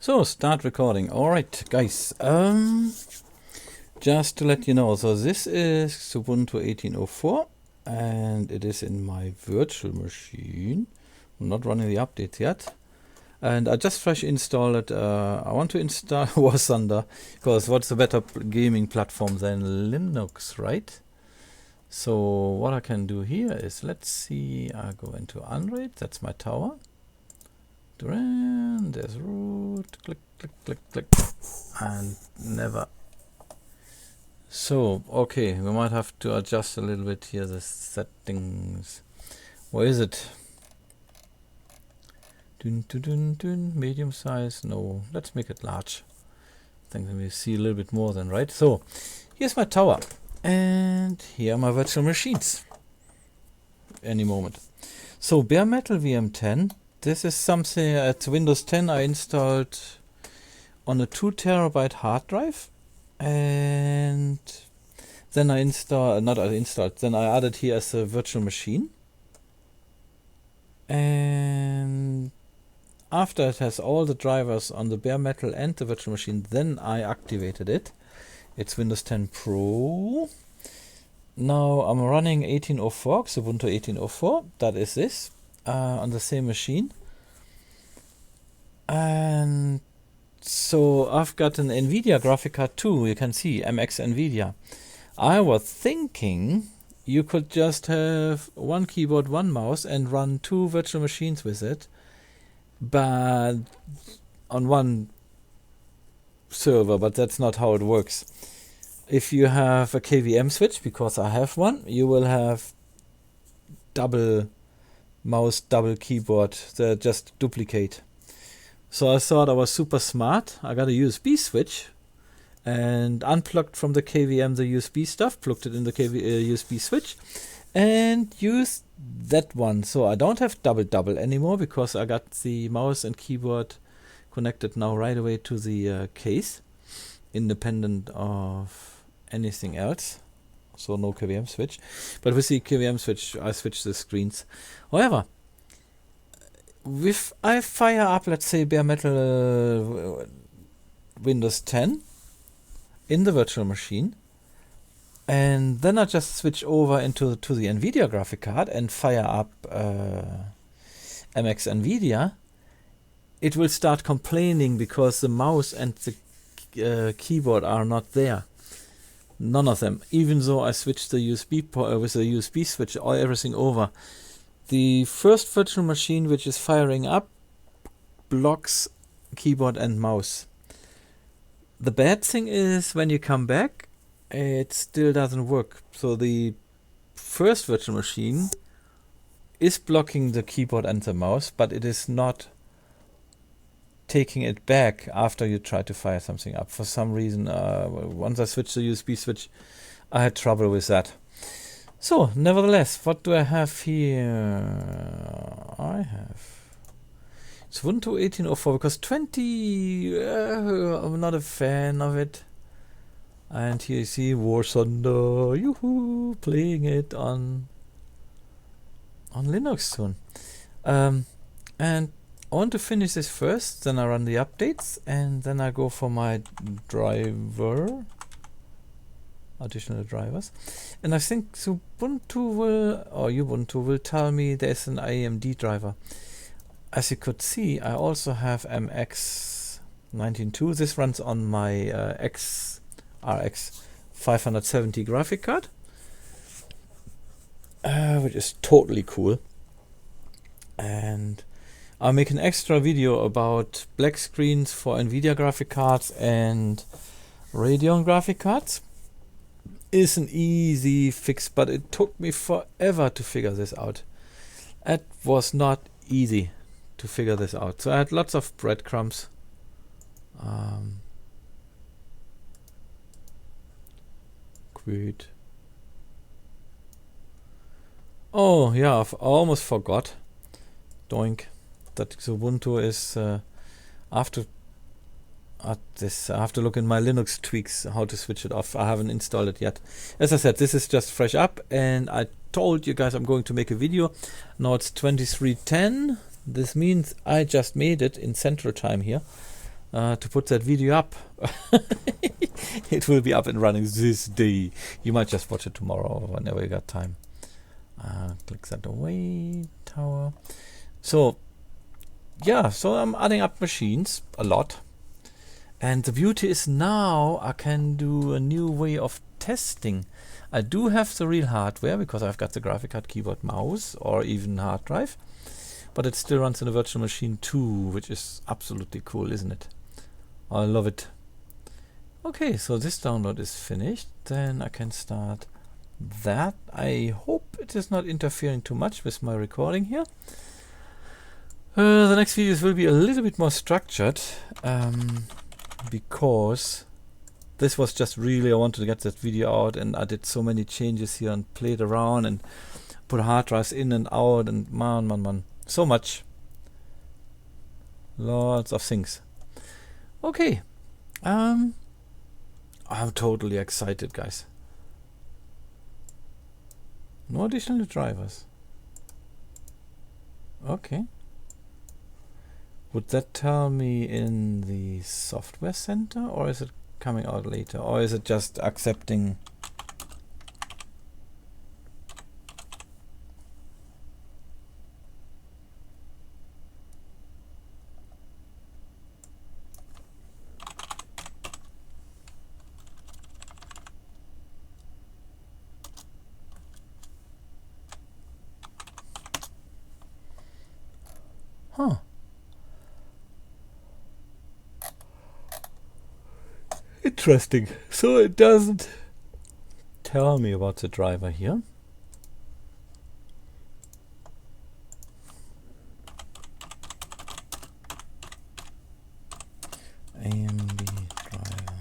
So, start recording. Alright, guys. Just to let you know, so this is Ubuntu 18.04 and it is in my virtual machine. I'm not running the updates yet. And I just fresh installed it. I want to install War Thunder because what's a better gaming platform than Linux, right? So what I can do here is, let's see, I go into Unraid, that's my tower. There's root, click, click, click, click, and never. So, okay, we might have to adjust a little bit here the settings. Where is it? Dun, dun, dun, dun. Medium size, no, let's make it large. I think we see a little bit more than, right? So, here's my tower, and here are my virtual machines. Any moment. So, bare metal VM10. This is something at Windows 10 I installed on a 2 terabyte hard drive, and then I then I added here as a virtual machine. And after it has all the drivers on the bare metal and the virtual machine, then I activated it. It's Windows 10 Pro. Now I'm running 18.04, Ubuntu 18.04, that is this. On the same machine, and so I've got an NVIDIA graphic card too. You can see MX NVIDIA. I was thinking you could just have one keyboard, one mouse, and run 2 virtual machines with it, but on one server. But that's not how it works. If you have a KVM switch, because I have one, you will have double mouse, double keyboard, they just duplicate. So I thought I was super smart. I got a USB switch and unplugged from the KVM the USB stuff, plugged it in the USB switch and used that one. So I don't have double anymore because I got the mouse and keyboard connected now right away to the case, independent of anything else. So no KVM switch, but with the KVM switch I switch the screens. However, if I fire up, let's say, bare metal Windows 10 in the virtual machine, and then I just switch over into the NVIDIA graphic card and fire up MX NVIDIA, it will start complaining because the mouse and the keyboard are not there. None of them, even though I switched the USB with the USB switch, everything over. The first virtual machine which is firing up blocks keyboard and mouse. The bad thing is when you come back, it still doesn't work. So the first virtual machine is blocking the keyboard and the mouse, but it is not taking it back after you try to fire something up. For some reason, once I switched the USB switch, I had trouble with that. So, nevertheless, what do I have here? I have Ubuntu 18.04 because 20, I'm not a fan of it. And here you see War Thunder, yoo-hoo, playing it on Linux soon. And I want to finish this first, then I run the updates, and then I go for my driver, additional drivers. And I think Ubuntu will tell me there's an AMD driver. As you could see, I also have MX 19.2. This runs on my RX 570 graphic card, which is totally cool. And I'll make an extra video about black screens for NVIDIA graphic cards and Radeon graphic cards. It's an easy fix, but it took me forever to figure this out. It was not easy to figure this out. So I had lots of breadcrumbs. Quit. Oh yeah, I almost forgot. Doink. That Ubuntu is I have to look in my Linux tweaks how to switch it off. I haven't installed it yet. As I said, this is just fresh up, and I told you guys I'm going to make a video. Now it's 23:10. This means I just made it in Central Time here. to put that video up. It will be up and running this day. You might just watch it tomorrow or whenever you got time. Click that away, tower. So yeah, so I'm adding up machines a lot. And the beauty is now I can do a new way of testing. I do have the real hardware because I've got the graphic card, keyboard, mouse, or even hard drive. But it still runs in a virtual machine too, which is absolutely cool, isn't it? I love it. Okay, so this download is finished. Then I can start that. I hope it is not interfering too much with my recording here. The next videos will be a little bit more structured. Because this was just really, I wanted to get that video out, and I did so many changes here and played around and put hard drives in and out, and man, so much. Lots of things. Okay. I'm totally excited, guys. No additional drivers. Okay. Would that tell me in the software center, or is it coming out later, or is it just accepting? Huh. Interesting. So it doesn't tell me about the driver here. AMD driver.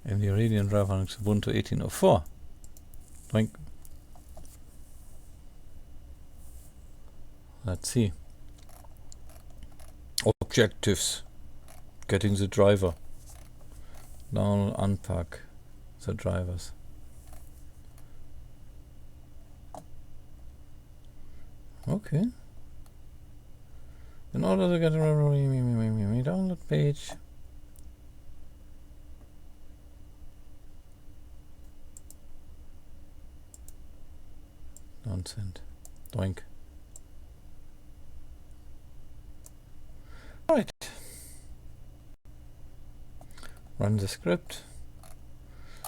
AMD Radeon driver on Ubuntu 18.04. Doink. Let's see. Objectives. Getting the driver. Now unpack the drivers. Okay. In order to get a download page. Nonsense. Doink. Right. Run the script.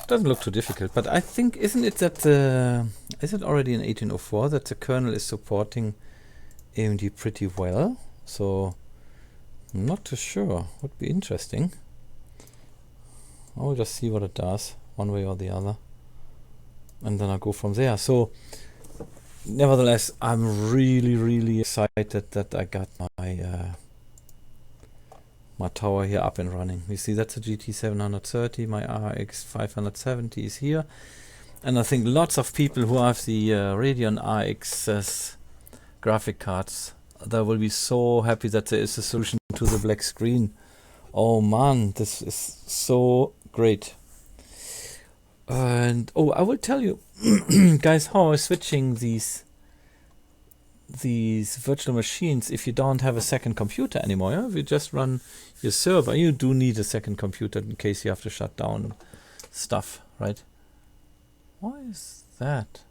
Doesn't look too difficult, but I think, isn't it that is it already in 18.04 that the kernel is supporting AMD pretty well? So I'm not too sure. Would be interesting. I'll just see what it does, one way or the other, and then I'll go from there. So nevertheless, I'm really excited that I got my tower here up and running. You see, that's a GT 730. My RX 570 is here, and I think lots of people who have the Radeon RX's graphic cards, they will be so happy that there is a solution to the black screen. Oh man, this is so great. And oh, I will tell you guys how I'm switching these virtual machines if you don't have a second computer anymore. Yeah? If you just run your server, you do need a second computer in case you have to shut down stuff, right? Why is that?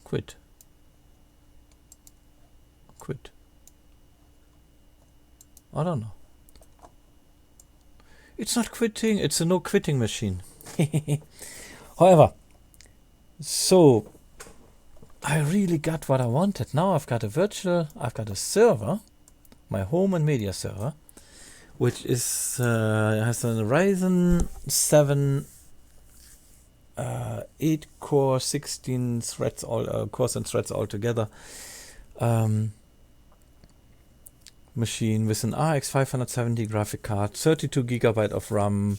Quit. I don't know. It's not quitting, it's a no quitting machine. However, so I really got what I wanted. Now I've got a server, my home and media server, which is has a Ryzen 7 8 core 16 threads, all cores and threads all together. Machine with an RX 570 graphic card, 32 GB of RAM.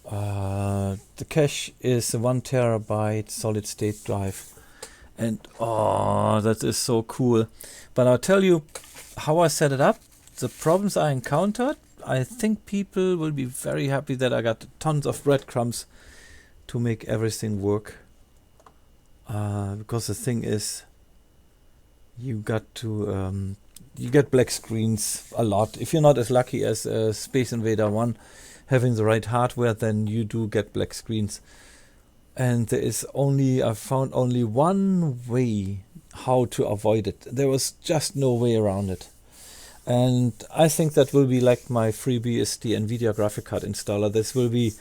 The cache is a 1 TB solid state drive, and oh, that is so cool. But I'll tell you how I set it up, the problems I encountered. I think people will be very happy that I got tons of breadcrumbs to make everything work, because the thing is, you got to you get black screens a lot. If you're not as lucky as Space Invader 1 having the right hardware, then you do get black screens. And there is only, I found only one way how to avoid it. There was just no way around it. And I think that will be like my FreeBSD NVIDIA graphic card installer. This will be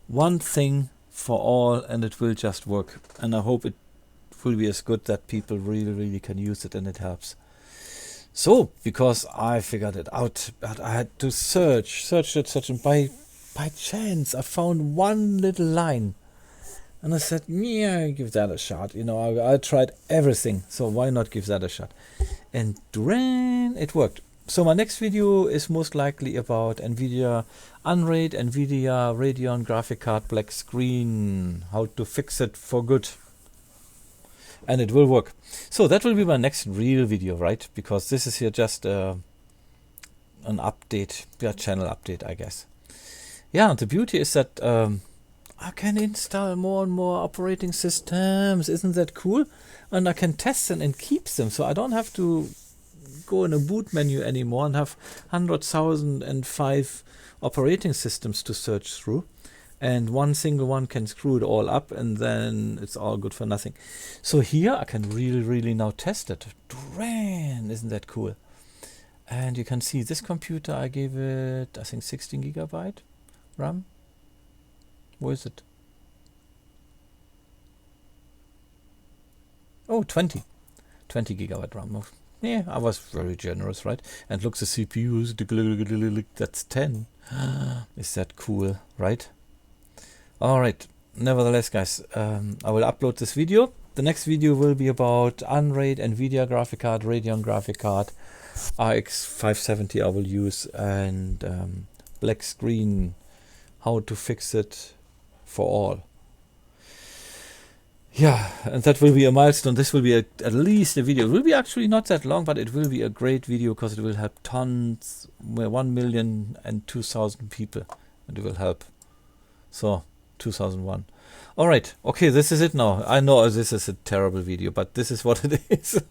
one thing for all, and it will just work. And I hope it will be as good that people really can use it and it helps. So, because I figured it out, but I had to search, and by chance I found one little line. And I said, yeah, give that a shot. You know, I tried everything, so why not give that a shot? And Duran, it worked. So my next video is most likely about NVIDIA Unraid, NVIDIA Radeon graphic card black screen, how to fix it for good. And it will work. So that will be my next real video, right? Because this is here just an update, channel update, I guess. Yeah, and the beauty is that I can install more and more operating systems. Isn't that cool? And I can test them and keep them, so I don't have to go in a boot menu anymore and have 100,005 operating systems to search through. And one single one can screw it all up, and then it's all good for nothing. So here I can really now test it. Duran, isn't that cool? And you can see this computer, I gave it, I think 16 GB RAM. Where is it? Oh, 20 GB RAM. Yeah, I was very generous, right? And look, the CPU, that's 10. Is that cool, right? Alright, nevertheless, guys, I will upload this video. The next video will be about Unraid, NVIDIA graphic card, Radeon graphic card, RX 570 I will use, and black screen, how to fix it for all. Yeah, and that will be a milestone. This will be at least a video. It will be actually not that long, but it will be a great video because it will help tons, 1,002,000 people, and it will help. So, 2001. Alright, okay, this is it now. I know this is a terrible video, but this is what it is.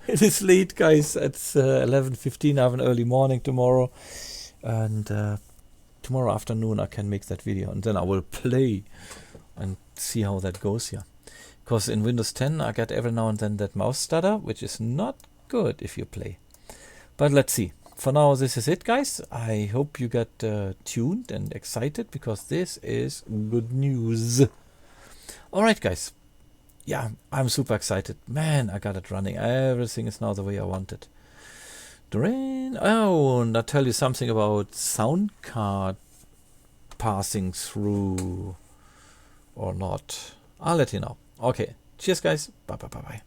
It is late, guys. It's 11:15. I have an early morning tomorrow. And tomorrow afternoon I can make that video. And then I will play and see how that goes here. Because in Windows 10 I get every now and then that mouse stutter, which is not good if you play. But let's see. For now, this is it, guys. I hope you get tuned and excited, because this is good news. Alright, guys. Yeah, I'm super excited. Man, I got it running. Everything is now the way I want it. Oh, and I'll tell you something about sound card passing through or not. I'll let you know. Okay. Cheers, guys. Bye.